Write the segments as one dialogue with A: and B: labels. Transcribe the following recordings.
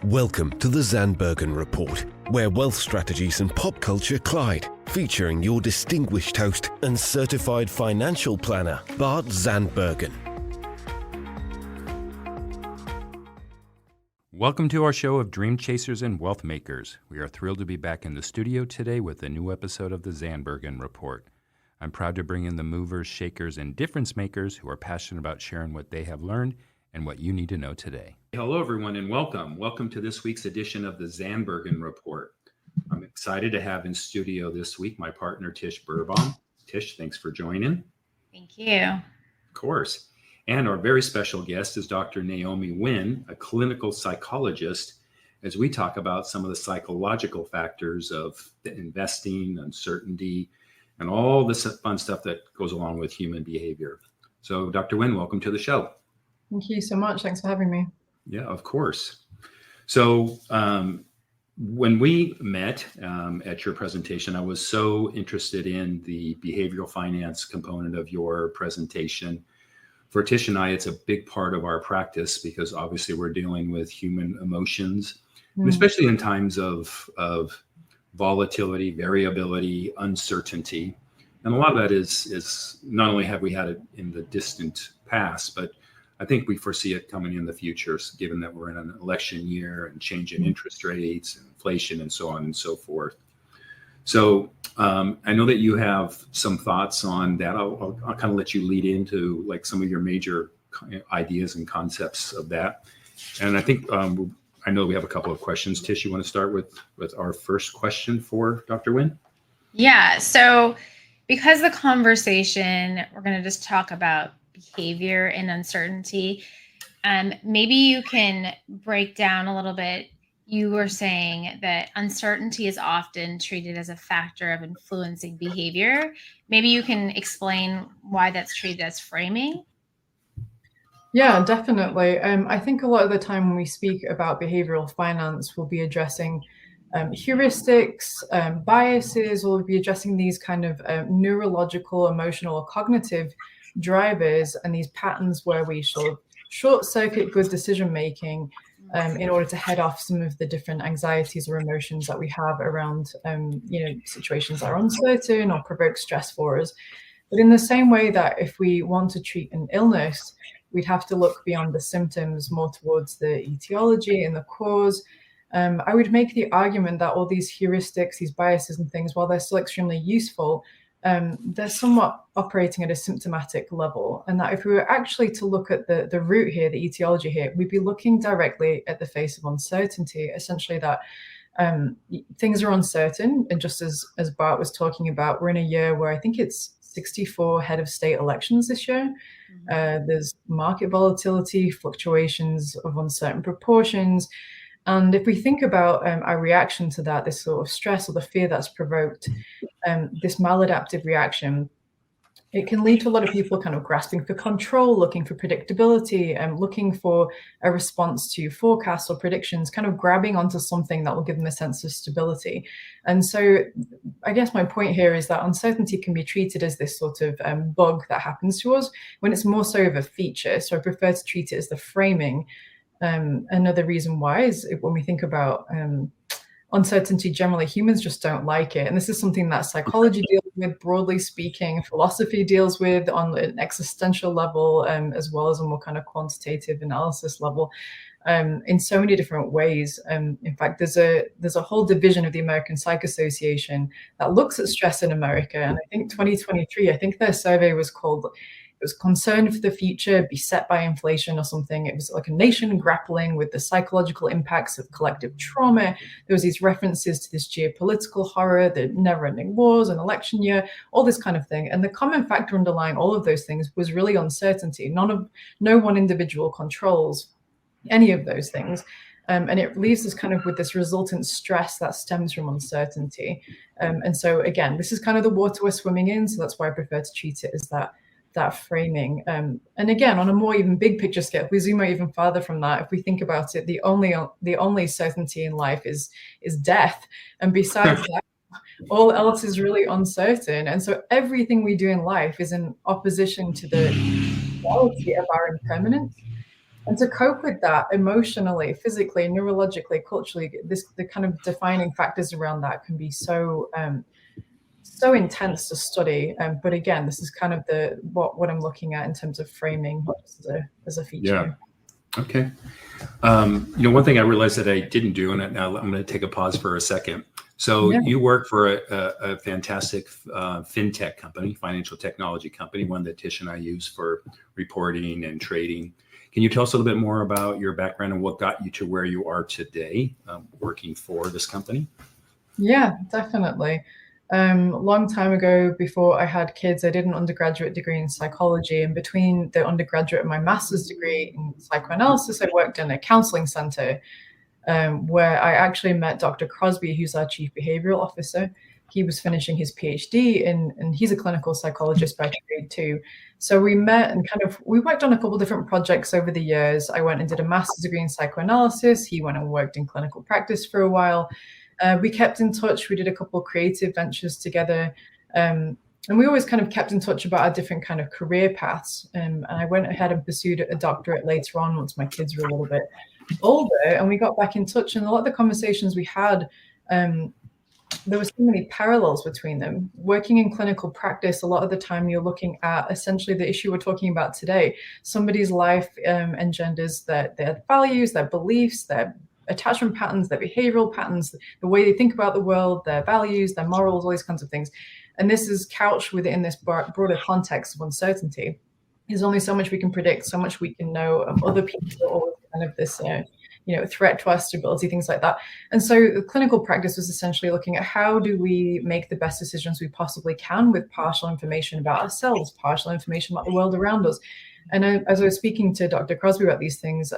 A: Welcome to the Zandbergen Report, where wealth strategies and pop culture collide, featuring your distinguished host and certified financial planner, Bart Zandbergen.
B: Welcome to our show of Dream Chasers and Wealth Makers. We are thrilled to be back in the studio today with a new episode of the Zandbergen Report. I'm proud to bring in the movers, shakers, and difference makers who are passionate about sharing what they have learned and what you need to know today. Hello, everyone, and welcome. Welcome to this week's edition of the Zandbergen Report. I'm excited to have in studio this week my partner, Letitia Berbaum. Tish, thanks for joining.
C: Thank you.
B: Of course. And our very special guest is Dr. Naomi Win, a clinical psychologist, as we talk about some of the psychological factors of investing, uncertainty, and all the fun stuff that goes along with human behavior. So, Dr. Win, welcome to the show.
D: Thank you so much. Thanks for having me.
B: Yeah, of course. So when we met at your presentation, I was so interested in the behavioral finance component of your presentation. For Tish and I, it's a big part of our practice because obviously we're dealing with human emotions, and especially in times of volatility, variability, uncertainty. And a lot of that is not only have we had it in the distant past, but I think we foresee it coming in the future, given that we're in an election year and change in interest rates, and inflation, and so on and so forth. So I know that you have some thoughts on that. I'll kind of let you lead into like some of your major ideas and concepts of that. And I think I know we have a couple of questions. Tish, you want to start with our first question for Dr. Win?
C: Yeah. So because the conversation, we're going to just talk about behavior and uncertainty. Maybe you can break down a little bit. You were saying that uncertainty is often treated as a factor of influencing behavior. Maybe you can explain why that's treated as framing.
D: Yeah, definitely. I think a lot of the time when we speak about behavioral finance, we'll be addressing heuristics, biases, we'll be addressing these kind of neurological, emotional, or cognitive drivers and these patterns where we sort of short circuit good decision making in order to head off some of the different anxieties or emotions that we have around situations that are uncertain or provoke stress for us. But in the same way that if we want to treat an illness, we'd have to look beyond the symptoms, more towards the etiology and the cause. I would make the argument that all these heuristics, these biases and things, while they're still extremely useful, they're somewhat operating at a symptomatic level, and that if we were actually to look at the root here, the etiology here, we'd be looking directly at the face of uncertainty, essentially that things are uncertain. And just as Bart was talking about, we're in a year where I think it's 64 head of state elections this year. There's market volatility, fluctuations of uncertain proportions. And if we think about our reaction to that, this sort of stress or the fear that's provoked, this maladaptive reaction, it can lead to a lot of people kind of grasping for control, looking for predictability, looking for a response to forecasts or predictions, kind of grabbing onto something that will give them a sense of stability. And so I guess my point here is that uncertainty can be treated as this sort of bug that happens to us when it's more so of a feature. So I prefer to treat it as the framing. Another reason why is when we think about uncertainty, generally humans just don't like it. And this is something that psychology deals with, broadly speaking, philosophy deals with on an existential level, as well as a more kind of quantitative analysis level, in so many different ways. In fact, there's a whole division of the American Psych Association that looks at stress in America. And I think 2023, I think their survey was called, it was concern for the future, beset by inflation or something. It was like a nation grappling with the psychological impacts of collective trauma. There was these references to this geopolitical horror, the never-ending wars, an election year, all this kind of thing. And the common factor underlying all of those things was really uncertainty. No one individual controls any of those things. And it leaves us kind of with this resultant stress that stems from uncertainty. And so again, this is kind of the water we're swimming in. So that's why I prefer to treat it as that framing. And again, on a more even big picture scale, if we zoom out even farther from that, if we think about it, the only certainty in life is death. And besides that, all else is really uncertain. And so everything we do in life is in opposition to the reality of our impermanence. And to cope with that emotionally, physically, neurologically, culturally, the kind of defining factors around that can be so intense to study. But again, this is kind of what I'm looking at in terms of framing as a feature.
B: Yeah. Okay. One thing I realized that I didn't do, and now I'm going to take a pause for a second. So you work for a fantastic fintech company, financial technology company, one that Tish and I use for reporting and trading. Can you tell us a little bit more about your background and what got you to where you are today, working for this company?
D: Yeah, definitely. Long time ago, before I had kids, I did an undergraduate degree in psychology. And between the undergraduate and my master's degree in psychoanalysis, I worked in a counseling center where I actually met Dr. Crosby, who's our chief behavioral officer. He was finishing his PhD and he's a clinical psychologist by trade too. So we met and we worked on a couple of different projects over the years. I went and did a master's degree in psychoanalysis. He went and worked in clinical practice for a while. We kept in touch. We did a couple of creative ventures together. And we always kind of kept in touch about our different kind of career paths. And I went ahead and pursued a doctorate later on once my kids were a little bit older, and we got back in touch. And a lot of the conversations we had, there were so many parallels between them. Working in clinical practice, a lot of the time you're looking at essentially the issue we're talking about today. Somebody's life engenders their values, their beliefs, their attachment patterns, their behavioral patterns, the way they think about the world, their values, their morals, all these kinds of things. And this is couched within this broader context of uncertainty. There's only so much we can predict, so much we can know. Other people are always kind of this, threat to our stability, things like that. And so the clinical practice was essentially looking at how do we make the best decisions we possibly can with partial information about ourselves, partial information about the world around us. And as I was speaking to Dr. Crosby about these things,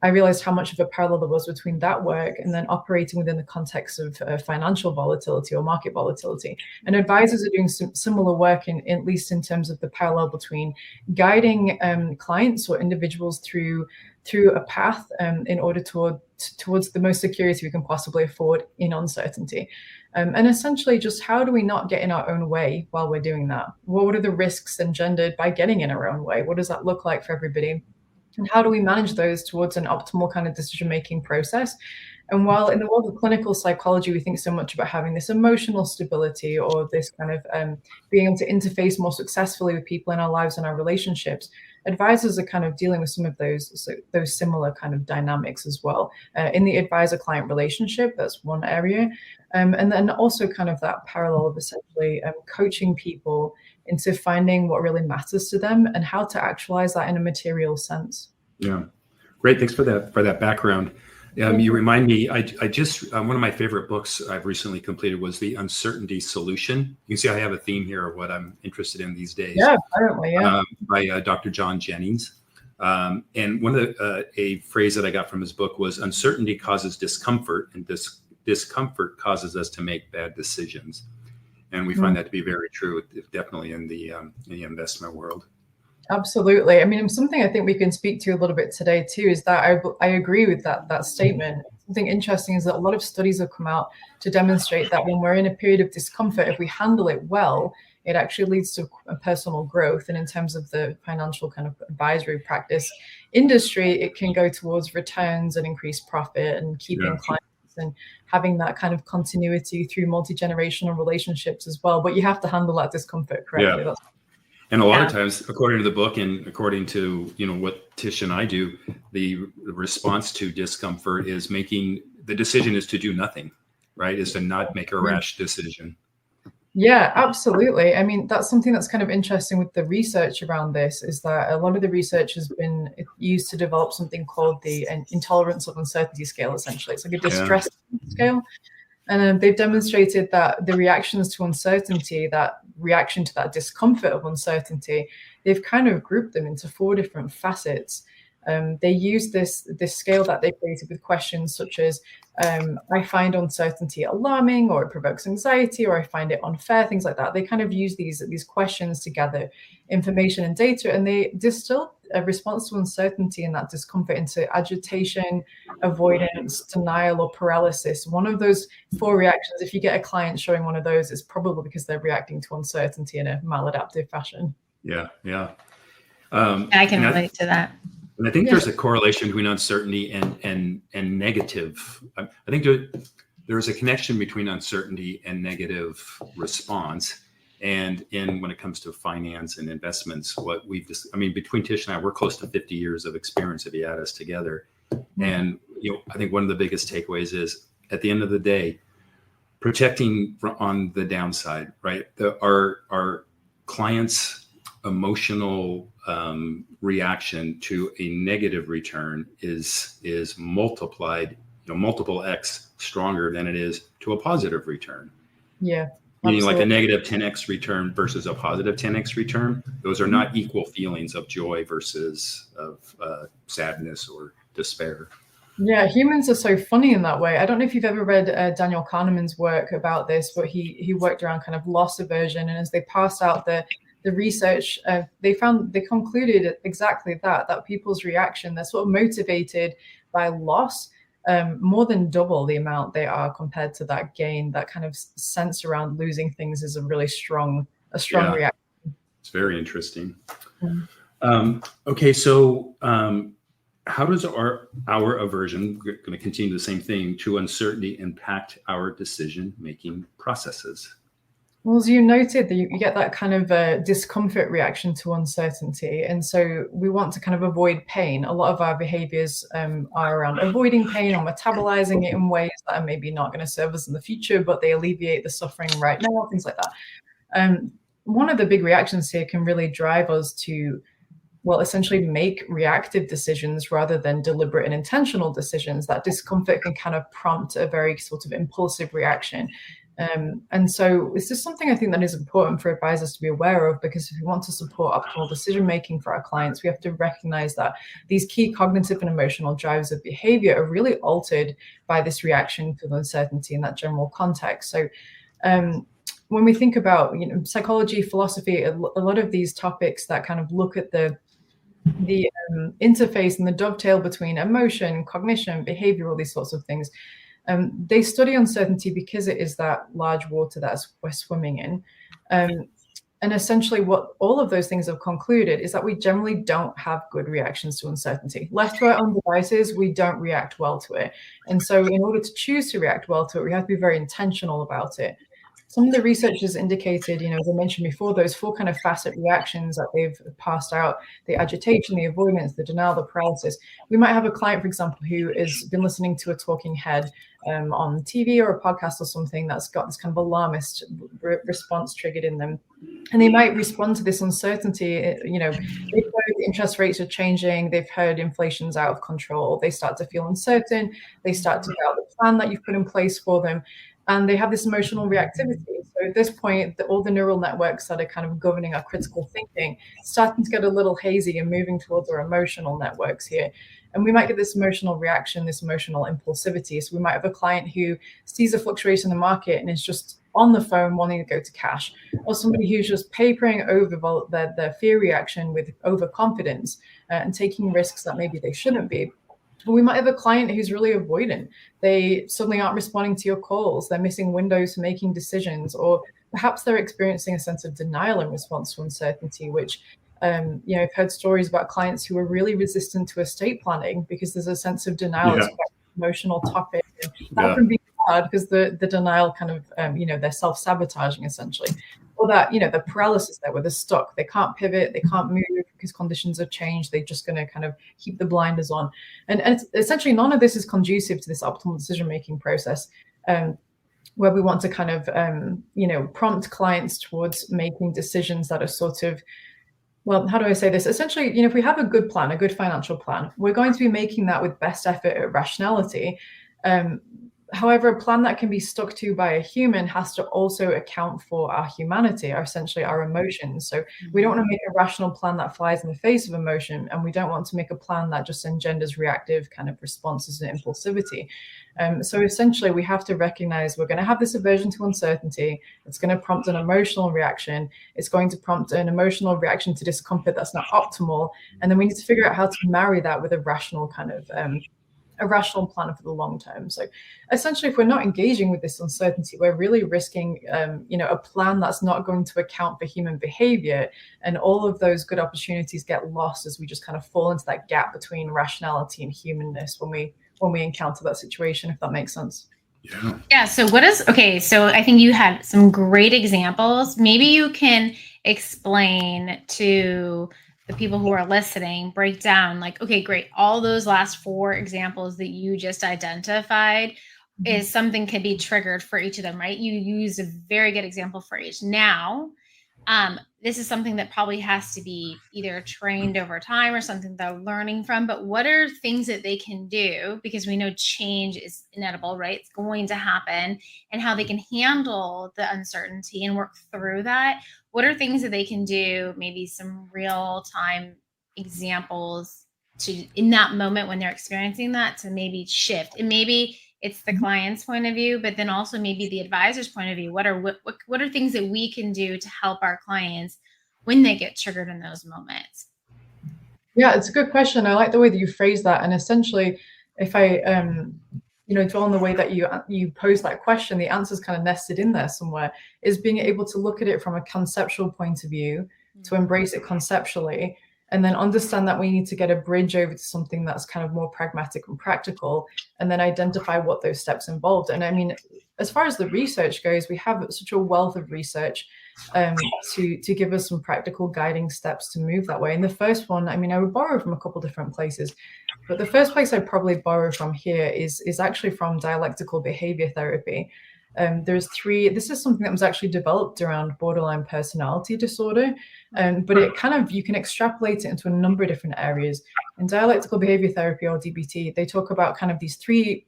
D: I realized how much of a parallel there was between that work and then operating within the context of financial volatility or market volatility. And advisors are doing some similar work, at least in terms of the parallel between guiding clients or individuals through a path in order towards the most security we can possibly afford in uncertainty. And essentially just how do we not get in our own way while we're doing that? What are the risks engendered by getting in our own way? What does that look like for everybody? And how do we manage those towards an optimal kind of decision-making process? And while in the world of clinical psychology, we think so much about having this emotional stability or this kind of being able to interface more successfully with people in our lives and our relationships, advisors are kind of dealing with some of those similar kind of dynamics as well. In the advisor-client relationship, that's one area. And then also kind of that parallel of essentially coaching people into finding what really matters to them and how to actualize that in a material sense.
B: Yeah, great. Thanks for that background. You remind me, I just, one of my favorite books I've recently completed was The Uncertainty Solution. You can see I have a theme here of what I'm interested in these days.
D: Yeah, apparently, yeah.
B: By Dr. John Jennings. And one of a phrase that I got from his book was uncertainty causes discomfort and discomfort causes us to make bad decisions. And we find that to be very true, definitely in the investment world.
D: Absolutely. I mean, something I think we can speak to a little bit today too is that I agree with that statement. Something interesting is that a lot of studies have come out to demonstrate that when we're in a period of discomfort, if we handle it well, it actually leads to a personal growth. And in terms of the financial kind of advisory practice industry, it can go towards returns and increased profit and keeping clients and having that kind of continuity through multi-generational relationships as well. But you have to handle that discomfort correctly.
B: Yeah. And a lot of times, according to the book and according to what Tish and I do, the response to discomfort is the decision is to do nothing, right? Is to not make a rash decision.
D: Yeah, absolutely. I mean, that's something that's kind of interesting with the research around this is that a lot of the research has been used to develop something called the intolerance of uncertainty scale, essentially. It's like a distress scale. And they've demonstrated that the reactions to uncertainty, that reaction to that discomfort of uncertainty, they've kind of grouped them into 4 different facets. They use this scale that they created with questions such as, I find uncertainty alarming, or it provokes anxiety, or I find it unfair, things like that. They kind of use these questions to gather information and data, and they distill a response to uncertainty and that discomfort into agitation, avoidance, denial, or paralysis. One of those 4 reactions, if you get a client showing one of those, it's probably because they're reacting to uncertainty in a maladaptive fashion.
B: Yeah.
C: I can relate to that.
B: And I think there's a correlation between uncertainty and negative. I think there's a connection between uncertainty and negative response. And when it comes to finance and investments, what we've just, I mean, between Tish and I, we're close to 50 years of experience if you add us together. And, I think one of the biggest takeaways is at the end of the day, protecting on the downside, right? Our clients' emotional reaction to a negative return is multiplied, multiple X stronger than it is to a positive return.
D: Yeah.
B: Meaning like a negative 10X return versus a positive 10X return. Those are not equal feelings of joy versus of sadness or despair.
D: Yeah, humans are so funny in that way. I don't know if you've ever read Daniel Kahneman's work about this, but he worked around kind of loss aversion. And as they passed out the research, they concluded exactly that people's reaction, they're sort of motivated by loss more than double the amount they are compared to that gain. That kind of sense around losing things is a really strong reaction.
B: It's very interesting. Okay, so how does our aversion, we're going to continue the same thing, to uncertainty impact our decision-making processes?
D: Well, as you noted, you get that kind of discomfort reaction to uncertainty. And so we want to kind of avoid pain. A lot of our behaviors are around avoiding pain or metabolizing it in ways that are maybe not going to serve us in the future, but they alleviate the suffering right now, things like that. One of the big reactions here can really drive us to, well, essentially make reactive decisions rather than deliberate and intentional decisions. That discomfort can kind of prompt a very sort of impulsive reaction. And so this is something I think that is important for advisors to be aware of, because if we want to support optimal decision-making for our clients, we have to recognize that these key cognitive and emotional drivers of behavior are really altered by this reaction to uncertainty in that general context. So when we think about, psychology, philosophy, a lot of these topics that kind of look at the interface and the dovetail between emotion, cognition, behavior, all these sorts of things, they study uncertainty because it is that large water that we're swimming in. And essentially what all of those things have concluded is that we generally don't have good reactions to uncertainty. Left to our own devices, we don't react well to it. And so in order to choose to react well to it, we have to be very intentional about it. Some of the research has indicated, as I mentioned before, those 4 kind of facet reactions that they've passed out: the agitation, the avoidance, the denial, the paralysis. We might have a client, for example, who has been listening to a talking head on TV or a podcast or something that's got this kind of alarmist response triggered in them. And they might respond to this uncertainty. They've heard interest rates are changing. They've heard inflation's out of control. They start to feel uncertain. They start to doubt the plan that you've put in place for them. And they have this emotional reactivity. So at this point, all the neural networks that are kind of governing our critical thinking starting to get a little hazy and moving towards our emotional networks here. And we might get this emotional reaction, this emotional impulsivity. So we might have a client who sees a fluctuation in the market and is just on the phone wanting to go to cash, or somebody who's just papering over their fear reaction with overconfidence and taking risks that maybe they shouldn't be. We might have a client who's really avoidant. They suddenly aren't responding to your calls. They're missing windows for making decisions, or perhaps they're experiencing a sense of denial in response to uncertainty, which, I've heard stories about clients who are really resistant to estate planning because there's a sense of denial. It's quite an emotional topic. And that can be hard because the denial kind of, they're self-sabotaging essentially. Or that, the paralysis there where they're stuck. They can't pivot, they can't move because conditions have changed. They're just going to kind of keep the blinders on. And it's, essentially none of this is conducive to this optimal decision-making process, where we want to kind of, prompt clients towards making decisions that are sort of, well, how do I say this? Essentially, if we have a good plan, a good financial plan, we're going to be making that with best effort at rationality. However, a plan that can be stuck to by a human has to also account for our humanity, essentially our emotions. So we don't want to make a rational plan that flies in the face of emotion, and we don't want to make a plan that just engenders reactive kind of responses and impulsivity. So essentially, we have to recognize we're going to have this aversion to uncertainty. It's going to prompt an emotional reaction. It's going to prompt an emotional reaction to discomfort that's not optimal. And then we need to figure out how to marry that with a rational kind of a rational plan for the long term. So essentially, if we're not engaging with this uncertainty, we're really risking, a plan that's not going to account for human behavior, and all of those good opportunities get lost as we just kind of fall into that gap between rationality and humanness when we encounter that situation, if that makes sense.
C: Yeah. So so I think you had some great examples. Maybe you can explain to the people who are listening, break down like, okay, great. All those last 4 examples that you just identified is something can be triggered for each of them, right? You use a very good example for each. Now, this is something that probably has to be either trained over time or something they're learning from, but what are things that they can do? Because we know change is inevitable, right? It's going to happen, and how they can handle the uncertainty and work through that. What are things that they can do? Maybe some real time examples to, in that moment when they're experiencing that, to maybe shift. And maybe it's the client's point of view, but then also maybe the advisor's point of view. What are things that we can do to help our clients when they get triggered in those moments?
D: Yeah, it's a good question. I like the way that you phrase that. And essentially, if I dwell on the way that you pose that question, the answer's kind of nested in there somewhere, is being able to look at it from a conceptual point of view, to embrace it conceptually, and then understand that we need to get a bridge over to something that's kind of more pragmatic and practical, and then identify what those steps involved. And I mean, as far as the research goes, we have such a wealth of research to give us some practical guiding steps to move that way. And the first one, I mean, I would borrow from a couple different places, but the first place I'd probably borrow from here is actually from dialectical behavior therapy. There's 3, this is something that was actually developed around borderline personality disorder, but it kind of, you can extrapolate it into a number of different areas. In dialectical behavior therapy, or DBT, they talk about kind of these three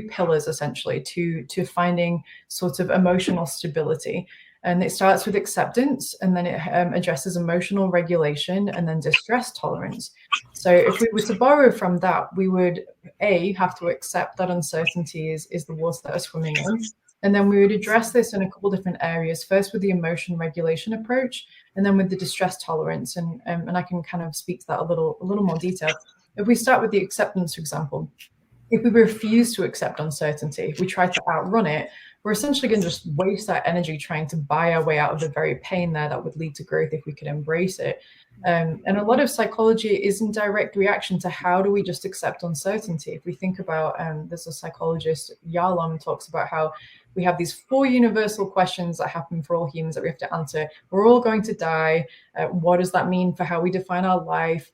D: pillars essentially to finding sort of emotional stability. And it starts with acceptance, and then it addresses emotional regulation, and then distress tolerance. So if we were to borrow from that, we would have to accept that uncertainty is the water that are swimming in. And then we would address this in a couple different areas, first with the emotion regulation approach, and then with the distress tolerance. And I can kind of speak to that a little more detail. If we start with the acceptance, for example, if we refuse to accept uncertainty, if we try to outrun it, we're essentially going to just waste our energy trying to buy our way out of the very pain there that would lead to growth if we could embrace it. And a lot of psychology is in direct reaction to how do we just accept uncertainty. If we think about, there's a psychologist, Yalom, talks about how we have these 4 universal questions that happen for all humans that we have to answer. We're all going to die. What does that mean for how we define our life?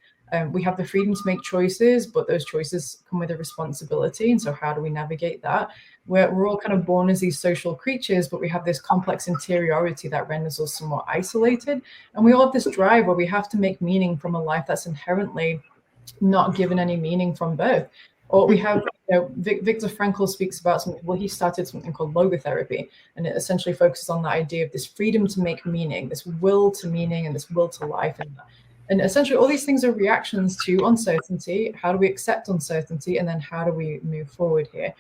D: We have the freedom to make choices, but those choices come with a responsibility. And so how do we navigate that? We're all kind of born as these social creatures, but we have this complex interiority that renders us somewhat isolated. And we all have this drive where we have to make meaning from a life that's inherently not given any meaning from birth. Or we have, Viktor Frankl speaks about something, well, he started something called logotherapy, and it essentially focuses on the idea of this freedom to make meaning, this will to meaning, and this will to life. And essentially all these things are reactions to uncertainty. How do we accept uncertainty? And then how do we move forward here?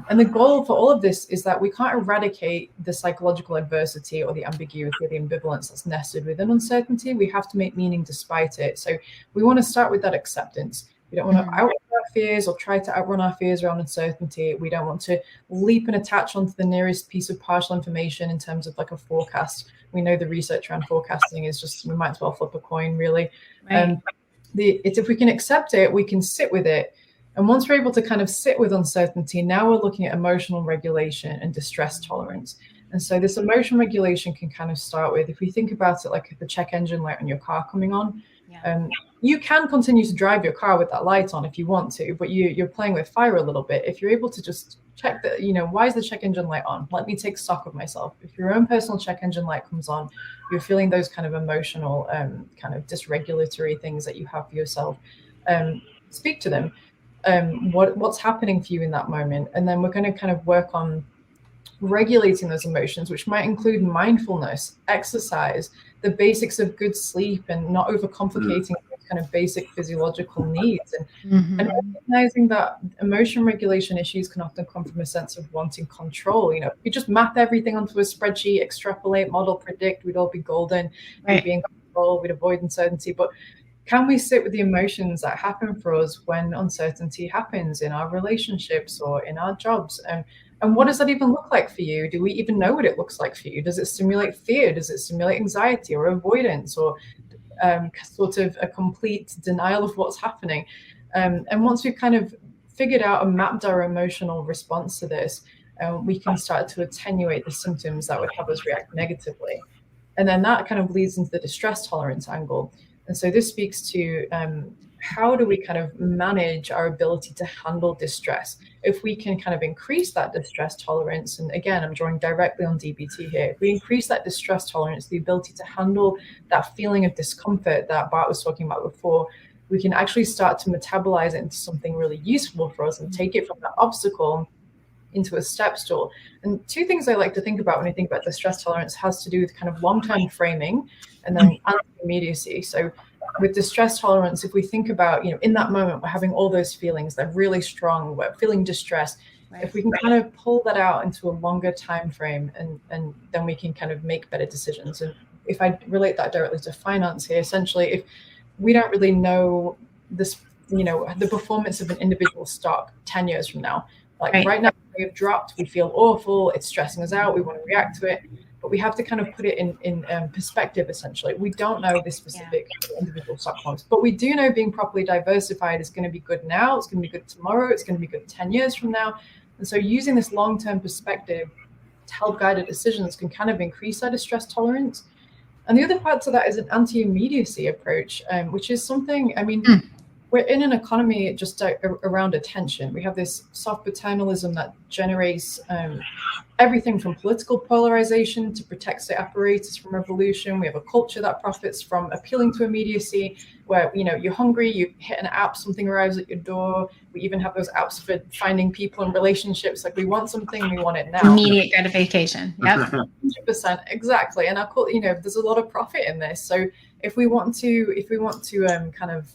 D: And the goal for all of this is that we can't eradicate the psychological adversity or the ambiguity or the ambivalence that's nested within uncertainty. We have to make meaning despite it. So we want to start with that acceptance. We don't want to outrun our fears or try to outrun our fears around uncertainty. We don't want to leap and attach onto the nearest piece of partial information in terms of like a forecast. We know the research around forecasting is just, we might as well flip a coin, really. Right. If we can accept it, we can sit with it. And once we're able to kind of sit with uncertainty, now we're looking at emotional regulation and distress tolerance. And so this emotion regulation can kind of start with, if we think about it like the check engine light on your car coming on, you can continue to drive your car with that light on if you want to, but you're playing with fire a little bit. If you're able to just check that, why is the check engine light on? Let me take stock of myself. If your own personal check engine light comes on, you're feeling those kind of emotional, kind of dysregulatory things that you have for yourself. Speak to them. What's happening for you in that moment? And then we're going to kind of work on regulating those emotions, which might include mindfulness, exercise, the basics of good sleep, and not overcomplicating kind of basic physiological needs, and recognizing that emotion regulation issues can often come from a sense of wanting control. If we just map everything onto a spreadsheet, extrapolate, model, predict, we'd all be golden. Right. We'd be in control, we'd avoid uncertainty. But can we sit with the emotions that happen for us when uncertainty happens in our relationships or in our jobs? And what does that even look like for you? Do we even know what it looks like for you? Does it stimulate fear? Does it stimulate anxiety or avoidance, or sort of a complete denial of what's happening? And once we've kind of figured out and mapped our emotional response to this, we can start to attenuate the symptoms that would have us react negatively. And then that kind of leads into the distress tolerance angle. And so this speaks to how do we kind of manage our ability to handle distress? If we can kind of increase that distress tolerance, and again, I'm drawing directly on DBT here, if we increase that distress tolerance, the ability to handle that feeling of discomfort that Bart was talking about before, we can actually start to metabolize it into something really useful for us and take it from that obstacle into a step stool. And two things I like to think about when I think about distress tolerance has to do with kind of long-term framing and then anti-immediacy. So with distress tolerance, if we think about, in that moment, we're having all those feelings, they're really strong, we're feeling distress. Right. If we can kind of pull that out into a longer time frame, and then we can kind of make better decisions. And if I relate that directly to finance here, essentially, if we don't really know this, the performance of an individual stock 10 years from now, right now we have dropped, we feel awful, it's stressing us out, we want to react to it, but we have to kind of put it in perspective. Essentially, we don't know this specific individual stock performance, but we do know being properly diversified is going to be good now, it's going to be good tomorrow, it's going to be good 10 years from now. And so using this long-term perspective to help guide our decisions can kind of increase our distress tolerance. And the other part to that is an anti-immediacy approach, which is something, we're in an economy just around attention. We have this soft paternalism that generates everything from political polarization to protect state apparatus from revolution. We have a culture that profits from appealing to immediacy, where you're hungry, you hit an app, something arrives at your door. We even have those apps for finding people and relationships. Like, we want something, we want it now.
C: Immediate gratification. Yep.
D: 100%, exactly. And there's a lot of profit in this. So if we want to kind of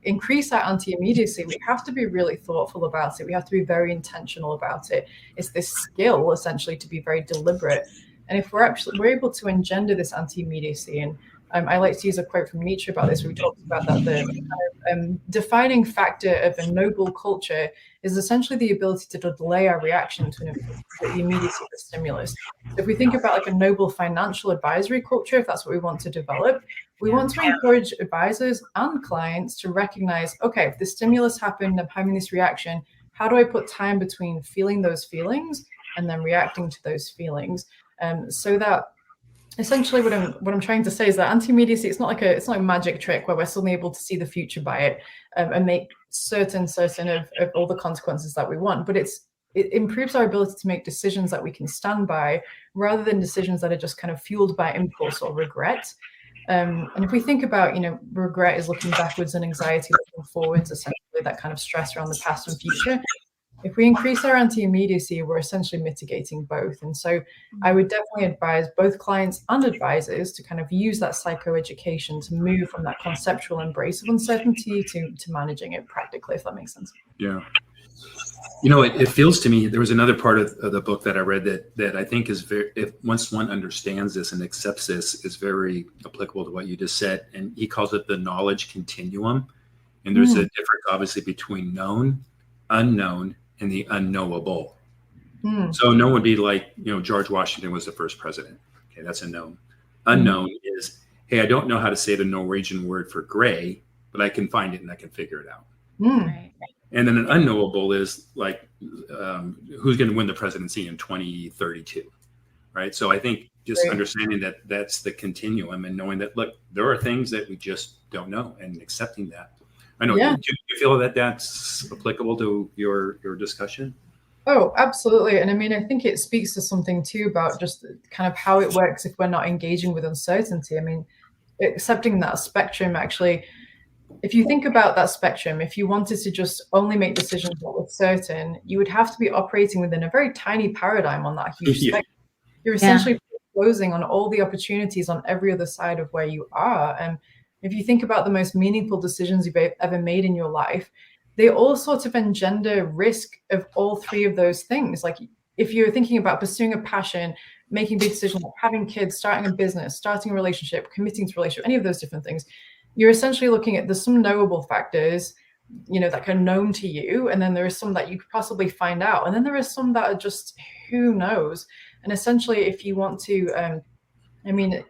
D: increase our anti-immediacy, we have to be really thoughtful about it. We have to be very intentional about it. It's this skill, essentially, to be very deliberate. And if we're able to engender this anti-immediacy, and I like to use a quote from Nietzsche about this. We talked about that the defining factor of a noble culture is essentially the ability to delay our reaction to the immediacy of the stimulus. So if we think about like a noble financial advisory culture, if that's what we want to develop, we want to encourage advisors and clients to recognize, okay, if the stimulus happened, I'm having this reaction, how do I put time between feeling those feelings and then reacting to those feelings? So that essentially what I'm trying to say is that anti-immediacy, it's not like a magic trick where we're suddenly able to see the future by it and make certain of all the consequences that we want, but it improves our ability to make decisions that we can stand by, rather than decisions that are just kind of fueled by impulse or regret. And if we think about, regret is looking backwards and anxiety looking forwards, essentially that kind of stress around the past and future. If we increase our anti-immediacy, we're essentially mitigating both. And so I would definitely advise both clients and advisors to kind of use that psychoeducation to move from that conceptual embrace of uncertainty to managing it practically, if that makes sense.
B: Yeah. It feels to me, there was another part of the book that I read that I think is very, if once one understands this and accepts this, is very applicable to what you just said. And he calls it the knowledge continuum. And there's a difference, obviously, between known, unknown, and the unknowable. So known would be like, George Washington was the first president. Okay, that's a known. Unknown is, hey, I don't know how to say the Norwegian word for gray, but I can find it and I can figure it out.
C: Right.
B: And then an unknowable is like, who's going to win the presidency in 2032, right? So I think just understanding that that's the continuum, and knowing that, look, there are things that we just don't know, and accepting that. I know. Do you feel that that's applicable to your discussion?
D: Oh, absolutely. And I think it speaks to something too about just kind of how it works if we're not engaging with uncertainty. Accepting that spectrum, actually, if you think about that spectrum, if you wanted to just only make decisions that were certain, you would have to be operating within a very tiny paradigm on that huge spectrum. You're essentially closing on all the opportunities on every other side of where you are. And if you think about the most meaningful decisions you've ever made in your life, they all sort of engender risk of all three of those things. Like, if you're thinking about pursuing a passion, making big decisions, like having kids, starting a business, starting a relationship, committing to a relationship, any of those different things, you're essentially looking at, there's some knowable factors, that are known to you, and then there are some that you could possibly find out, and then there are some that are just who knows. And essentially, if you want to,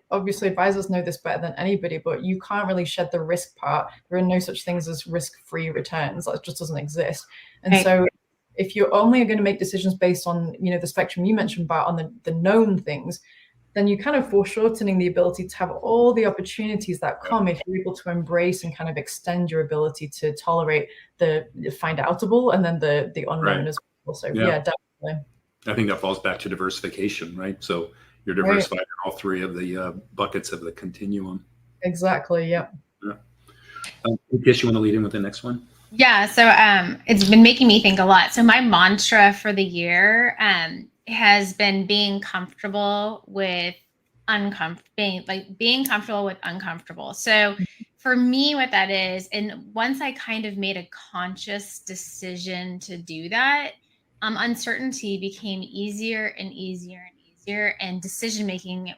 D: obviously advisors know this better than anybody, but you can't really shed the risk part. There are no such things as risk-free returns. That just doesn't exist. And
C: Right.
D: so if you're only going to make decisions based on, the spectrum you mentioned, Bart, on the known things, then you're kind of foreshortening the ability to have all the opportunities that come if you're able to embrace and kind of extend your ability to tolerate the find outable and then the unknown
B: Right.
D: as well. So
B: Yeah.
D: definitely.
B: I think that falls back to diversification, right? So you're diversified in all three of the buckets of the continuum.
D: Exactly. Yeah.
B: Guess you want to lead in with the next one?
C: Yeah. So it's been making me think a lot. So my mantra for the year has been being comfortable with being comfortable with uncomfortable. So for me, what that is, and once I kind of made a conscious decision to do that, uncertainty became easier and easier and easier, and decision making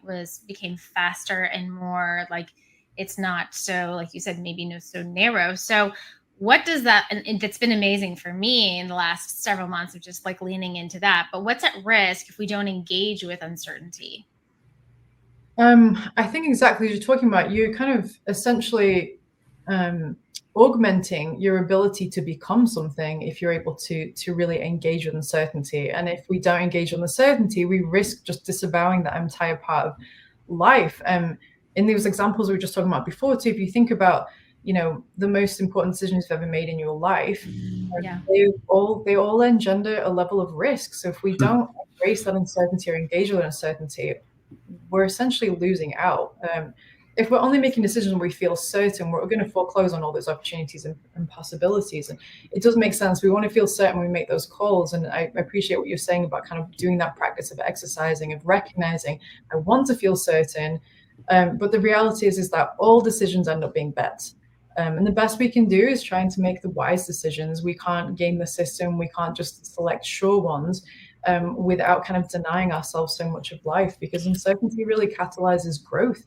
C: became faster and more like, it's not so, like you said, maybe no so narrow. So what does that, and that's been amazing for me in the last several months of just like leaning into that. But what's at risk if we don't engage with uncertainty?
D: I think exactly as you're talking about, you're kind of essentially augmenting your ability to become something if you're able to really engage with uncertainty. And if we don't engage with uncertainty, we risk just disavowing that entire part of life. In those examples we were just talking about before too, if you think about, the most important decisions you've ever made in your life,
C: Yeah.
D: they all engender a level of risk. So if we don't embrace that uncertainty or engage with uncertainty, we're essentially losing out. If we're only making decisions where we feel certain, we're going to foreclose on all those opportunities and possibilities. And it does make sense. We want to feel certain when we make those calls. And I appreciate what you're saying about kind of doing that practice of exercising, of recognizing, I want to feel certain. But the reality is that all decisions end up being bets. And the best we can do is trying to make the wise decisions. We can't game the system. We can't just select sure ones. Without kind of denying ourselves so much of life, because uncertainty really catalyzes growth.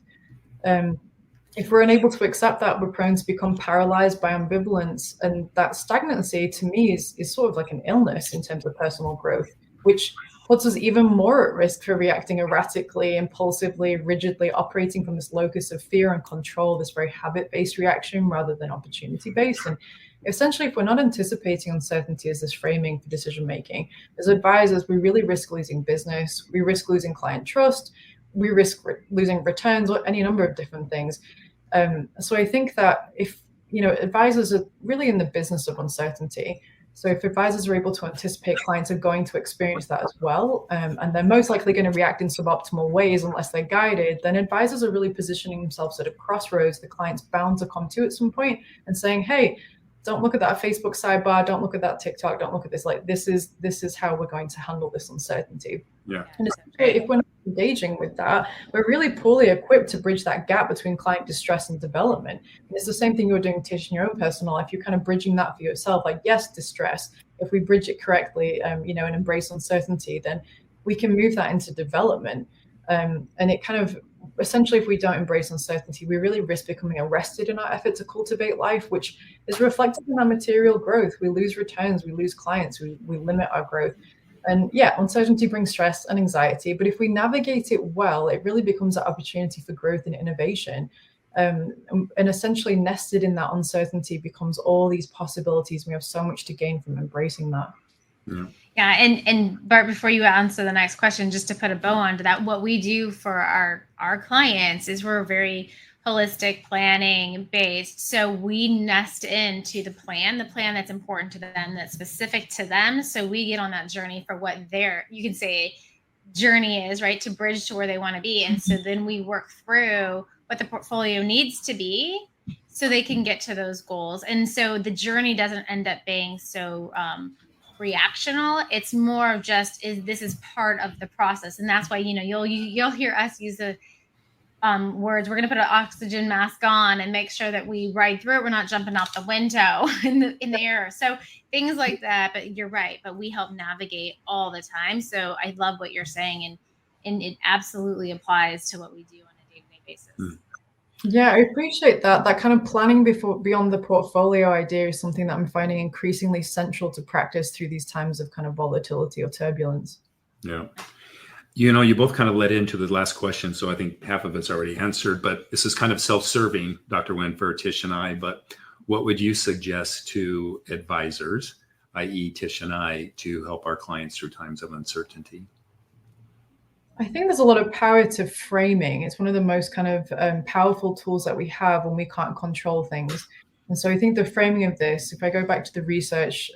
D: If we're unable to accept that, we're prone to become paralyzed by ambivalence, and that stagnancy to me is sort of like an illness in terms of personal growth, which puts us even more at risk for reacting erratically, impulsively, rigidly, operating from this locus of fear and control, this very habit-based reaction rather than opportunity-based. And essentially, if we're not anticipating uncertainty as this framing for decision making, as advisors, we really risk losing business, we risk losing client trust, we risk losing returns, or any number of different things. So I think that if advisors are really in the business of uncertainty. So if advisors are able to anticipate clients are going to experience that as well, and they're most likely going to react in suboptimal ways unless they're guided, then advisors are really positioning themselves at a crossroads. The client's bound to come to at some point and saying, hey, don't look at that Facebook sidebar, don't look at that TikTok, don't look at this. Like, this is how we're going to handle this uncertainty.
B: Yeah.
D: And if we're not engaging with that, we're really poorly equipped to bridge that gap between client distress and development. And it's the same thing you're doing, Tish, in your own personal life. You're kind of bridging that for yourself. Like, yes, distress. If we bridge it correctly, and embrace uncertainty, then we can move that into development. And it kind of, essentially, if we don't embrace uncertainty, we really risk becoming arrested in our effort to cultivate life, which is reflected in our material growth. We lose returns, we lose clients, we limit our growth. And yeah, uncertainty brings stress and anxiety, but if we navigate it well, it really becomes an opportunity for growth and innovation. And essentially nested in that uncertainty becomes all these possibilities. We have so much to gain from embracing that.
C: Yeah. And Bart, before you answer the next question, just to put a bow onto that, what we do for our clients is we're very holistic planning based. So we nest into the plan that's important to them, that's specific to them. So we get on that journey for what you can say journey is, right, to bridge to where they want to be. And so then we work through what the portfolio needs to be so they can get to those goals. And so the journey doesn't end up being so reactional. It's more of just this is part of the process. And that's why you'll hear us use the words, we're going to put an oxygen mask on and make sure that we ride through it. We're not jumping out the window in the air. So things like that. But you're right. But we help navigate all the time. So I love what you're saying, and it absolutely applies to what we do on a day-to-day basis.
D: Yeah, I appreciate that. That kind of planning beyond the portfolio idea is something that I'm finding increasingly central to practice through these times of kind of volatility or turbulence.
B: Yeah. You both kind of led into the last question, so I think half of it's already answered, but this is kind of self-serving, Dr. Win, for Tish and I, but what would you suggest to advisors, i.e. Tish and I, to help our clients through times of uncertainty?
D: I think there's a lot of power to framing. It's one of the most kind of powerful tools that we have when we can't control things. And so I think the framing of this, if I go back to the research,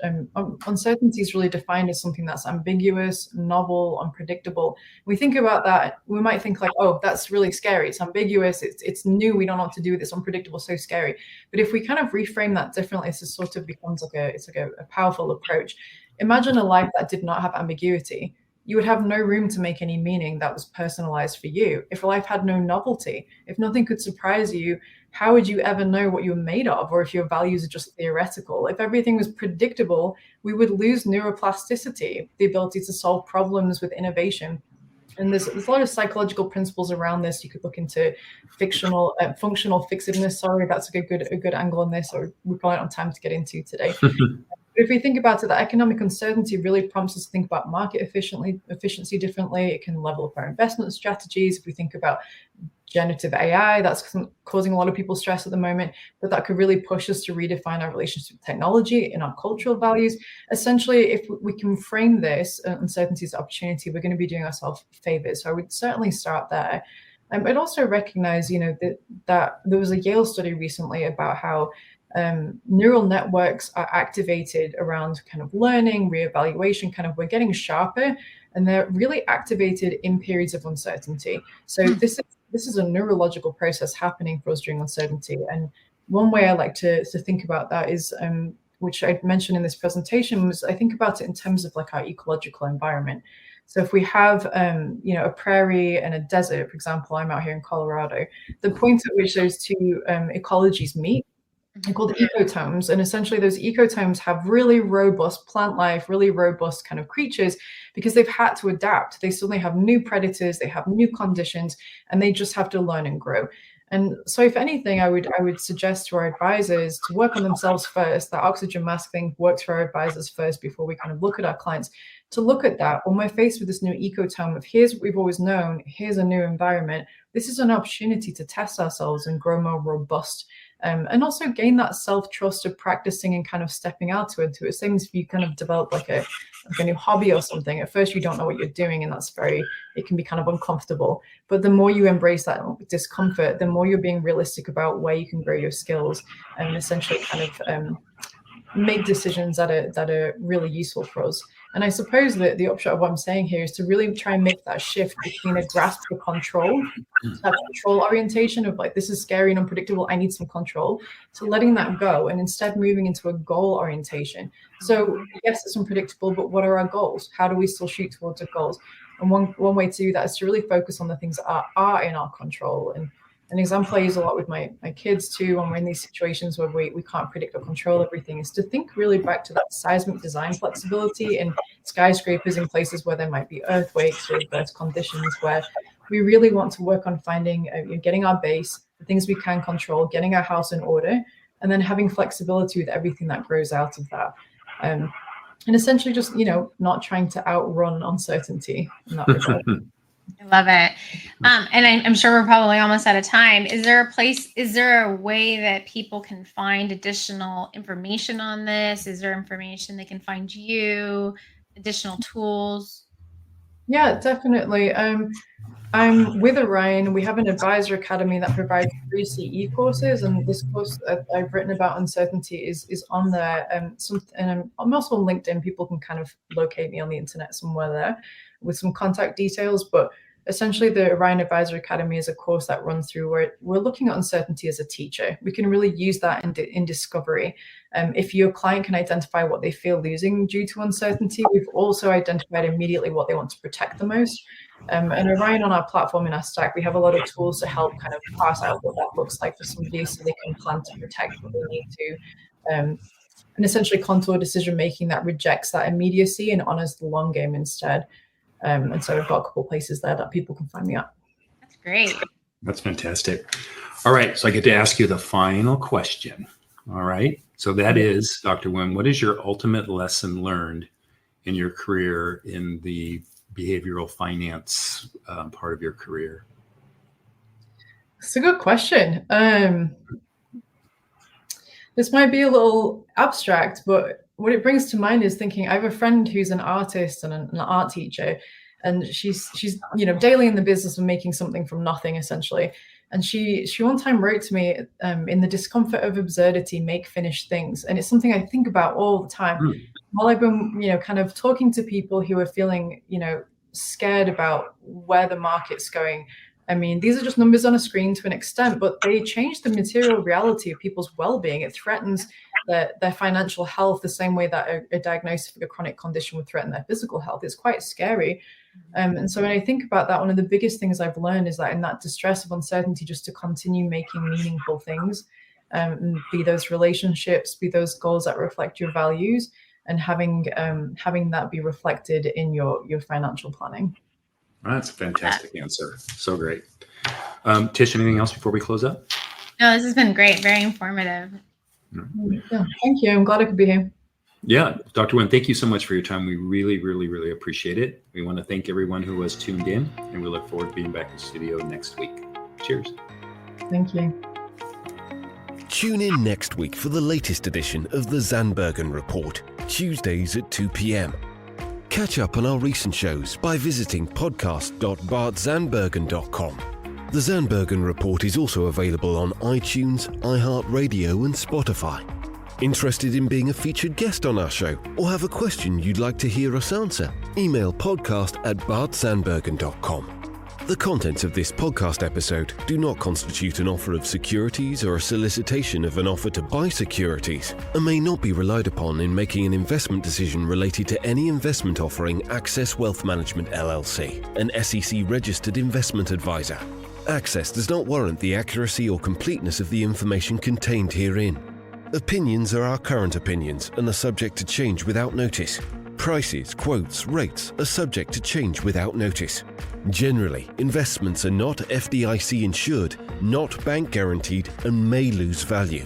D: uncertainty is really defined as something that's ambiguous, novel, unpredictable. We think about that, we might think like, oh, that's really scary. It's ambiguous, it's new, we don't know what to do with it, it's unpredictable, so scary. But if we kind of reframe that differently, it sort of becomes like a powerful approach. Imagine a life that did not have ambiguity. You would have no room to make any meaning that was personalized for you. If life had no novelty, if nothing could surprise you, how would you ever know what you're made of, or if your values are just theoretical? If everything was predictable, we would lose neuroplasticity, the ability to solve problems with innovation. And there's a lot of psychological principles around this. You could look into functional fixedness. Sorry, that's a good angle on this, or we probably don't have time to get into today. If we think about it, the economic uncertainty really prompts us to think about market efficiency differently. It can level up our investment strategies. If we think about generative AI, that's causing a lot of people stress at the moment, but that could really push us to redefine our relationship with technology and our cultural values. Essentially, if we can frame this uncertainty as opportunity, we're going to be doing ourselves favors. So I would certainly start there. I'd also recognize, that there was a Yale study recently about how neural networks are activated around kind of learning, reevaluation, kind of we're getting sharper, and they're really activated in periods of uncertainty. So this is a neurological process happening for us during uncertainty. And one way I like to think about that is, which I mentioned in this presentation, was I think about it in terms of like our ecological environment. So if we have, a prairie and a desert, for example, I'm out here in Colorado, the point at which those two ecologies meet, they're called ecotomes. And essentially those ecotomes have really robust plant life, really robust kind of creatures, because they've had to adapt. They suddenly have new predators, they have new conditions, and they just have to learn and grow. And so if anything, I would suggest to our advisors to work on themselves first. That oxygen mask thing works for our advisors first before we kind of look at our clients, to look at that when we're faced with this new ecotome of here's what we've always known, here's a new environment. This is an opportunity to test ourselves and grow more robust. And also gain that self-trust of practicing and kind of stepping out into it. Same as if you kind of develop like a new hobby or something. At first, you don't know what you're doing, and it can be kind of uncomfortable. But the more you embrace that discomfort, the more you're being realistic about where you can grow your skills and essentially kind of make decisions that are really useful for us. And I suppose that the upshot of what I'm saying here is to really try and make that shift between a grasp for control, that control orientation of like, this is scary and unpredictable, I need some control, to letting that go and instead moving into a goal orientation. So yes, it's unpredictable, but what are our goals? How do we still shoot towards our goals? And one way to do that is to really focus on the things that are in our control. And an example I use a lot with my kids too, when we're in these situations where we can't predict or control everything, is to think really back to that seismic design flexibility in skyscrapers, in places where there might be earthquakes or adverse conditions, where we really want to work on finding, getting our base, the things we can control, getting our house in order, and then having flexibility with everything that grows out of that. And essentially just, not trying to outrun uncertainty in that regard.
C: I love it. And I'm sure we're probably almost out of time. Is there a way that people can find additional information on this? Is there information they can find you, additional tools?
D: Yeah, definitely. I'm with Orion. We have an advisor academy that provides free CE courses, and this course that I've written about uncertainty is on there. And I'm also on LinkedIn. People can kind of locate me on the internet somewhere there with some contact details. But essentially, the Orion Advisor Academy is a course that runs through where we're looking at uncertainty as a teacher. We can really use that in discovery. If your client can identify what they feel losing due to uncertainty, we've also identified immediately what they want to protect the most. And Orion, on our platform, in our stack, we have a lot of tools to help kind of parse out what that looks like for somebody, so they can plan to protect what they need to, and essentially contour decision making that rejects that immediacy and honors the long game instead. And so I've got a couple places there that people can find me at.
C: That's great.
B: That's fantastic. All right. So I get to ask you the final question. All right. So that is, Dr. Win, what is your ultimate lesson learned in your career in the behavioral finance part of your career?
D: It's a good question. This might be a little abstract, but what it brings to mind is thinking, I have a friend who's an artist and an art teacher, and she's daily in the business of making something from nothing, essentially. And she one time wrote to me, in the discomfort of absurdity, make finished things. And it's something I think about all the time. While I've been, kind of talking to people who are feeling, scared about where the market's going. I mean, these are just numbers on a screen to an extent, but they change the material reality of people's well-being. It threatens their financial health the same way that a diagnosis of a chronic condition would threaten their physical health. It's quite scary. And so when I think about that, one of the biggest things I've learned is that in that distress of uncertainty, just to continue making meaningful things, be those relationships, be those goals that reflect your values, and having that be reflected in your financial planning.
B: That's a fantastic answer. So great. Tish, anything else before we close up?
C: No, this has been great. Very informative.
D: Yeah, thank you. I'm glad I could be here.
B: Yeah, Dr. Win, thank you so much for your time. We really, really, really appreciate it. We want to thank everyone who was tuned in, and we look forward to being back in the studio next week. Cheers.
D: Thank you.
A: Tune in next week for the latest edition of the Zandbergen Report, Tuesdays at 2 p.m. Catch up on our recent shows by visiting podcast.bartzandbergen.com. The Zandbergen Report is also available on iTunes, iHeartRadio and Spotify. Interested in being a featured guest on our show or have a question you'd like to hear us answer? Email podcast@bartzandbergen.com. The contents of this podcast episode do not constitute an offer of securities or a solicitation of an offer to buy securities and may not be relied upon in making an investment decision related to any investment offering Access Wealth Management LLC, an SEC-registered investment advisor. Access does not warrant the accuracy or completeness of the information contained herein. Opinions are our current opinions and are subject to change without notice. Prices, quotes, rates are subject to change without notice. Generally, investments are not FDIC insured, not bank guaranteed, and may lose value.